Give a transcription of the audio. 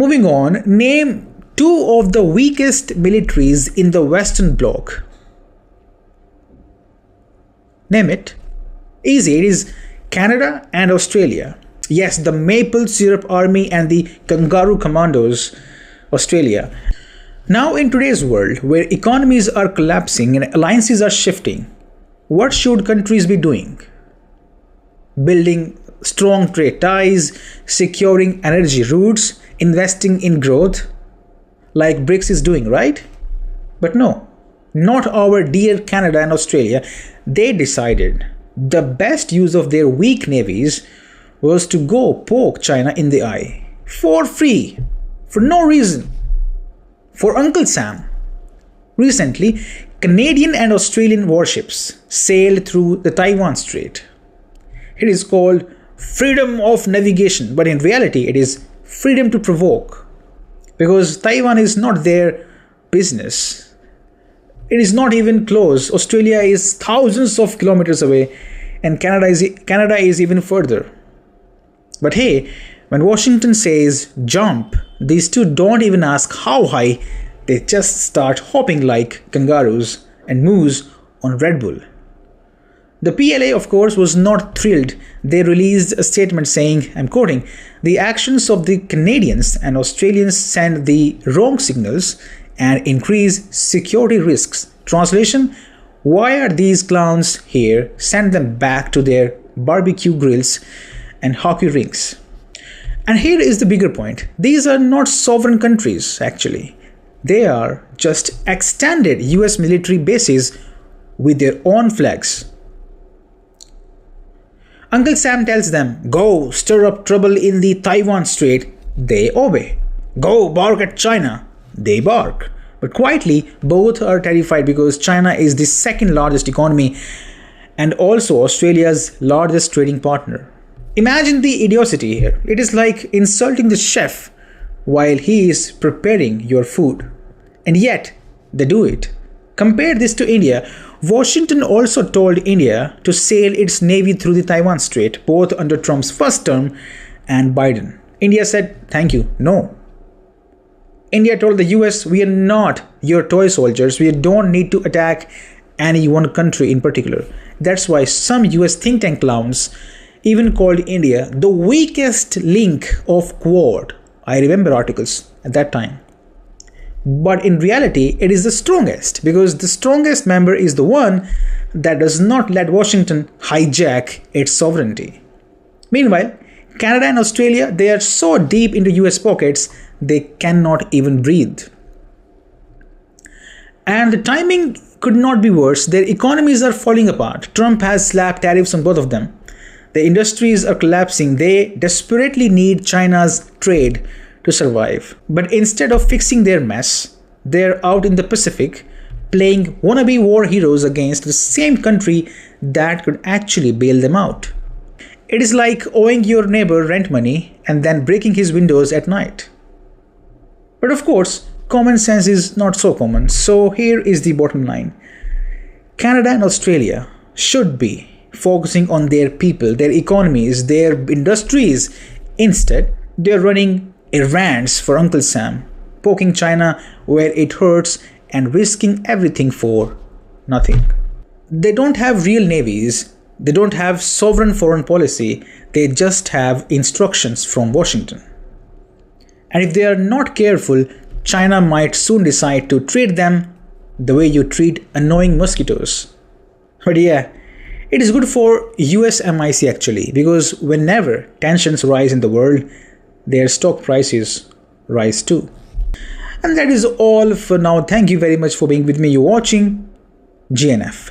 Moving on, name two of the weakest militaries in the Western Bloc. Name it. Easy, it is Canada and Australia. Yes, the Maple Syrup Army and the Kangaroo Commandos, Australia. Now in today's world, where economies are collapsing and alliances are shifting, what should countries be doing? Building strong trade ties, securing energy routes, investing in growth, like BRICS is doing, right? But no, not our dear Canada and Australia. They decided the best use of their weak navies was to go poke China in the eye. For free. For no reason. For Uncle Sam. Recently, Canadian and Australian warships sailed through the Taiwan Strait. It is called freedom of navigation, but in reality it is freedom to provoke. Because Taiwan is not their business. It is not even close. Australia is thousands of kilometers away and Canada is even further. But hey, when Washington says jump, these two don't even ask how high, they just start hopping like kangaroos and moose on Red Bull. The PLA, of course, was not thrilled. They released a statement saying, I'm quoting, "The actions of the Canadians and Australians send the wrong signals and increase security risks." Translation, why are these clowns here? Send them back to their barbecue grills and hockey rinks. And here is the bigger point. These are not sovereign countries, actually. They are just extended US military bases with their own flags. Uncle Sam tells them, go stir up trouble in the Taiwan Strait. They obey. Go bark at China. They bark. But quietly, both are terrified because China is the second largest economy and also Australia's largest trading partner. Imagine the idiocy here. It is like insulting the chef while he is preparing your food. And yet, they do it. Compare this to India. Washington also told India to sail its navy through the Taiwan Strait, both under Trump's first term and Biden. India said, thank you, no. India told the US, we are not your toy soldiers. We don't need to attack any one country in particular. That's why some US think tank clowns even called India the weakest link of Quad. I remember articles at that time. But in reality, it is the strongest because the strongest member is the one that does not let Washington hijack its sovereignty. Meanwhile, Canada and Australia, they are so deep into US pockets, they cannot even breathe. And the timing could not be worse. Their economies are falling apart. Trump has slapped tariffs on both of them. The industries are collapsing. They desperately need China's trade to survive. But instead of fixing their mess, they're out in the Pacific playing wannabe war heroes against the same country that could actually bail them out. It is like owing your neighbor rent money and then breaking his windows at night. But of course, common sense is not so common. So here is the bottom line. Canada and Australia should be focusing on their people, their economies, their industries. Instead, they're running errands for Uncle Sam, poking China where it hurts and risking everything for nothing. They don't have real navies. They don't have sovereign foreign policy. They just have instructions from Washington. And if they are not careful, China might soon decide to treat them the way you treat annoying mosquitoes. But yeah, it is good for US MIC actually, because whenever tensions rise in the world, their stock prices rise too. And that is all for now. Thank you very much for being with me. You're watching GNF.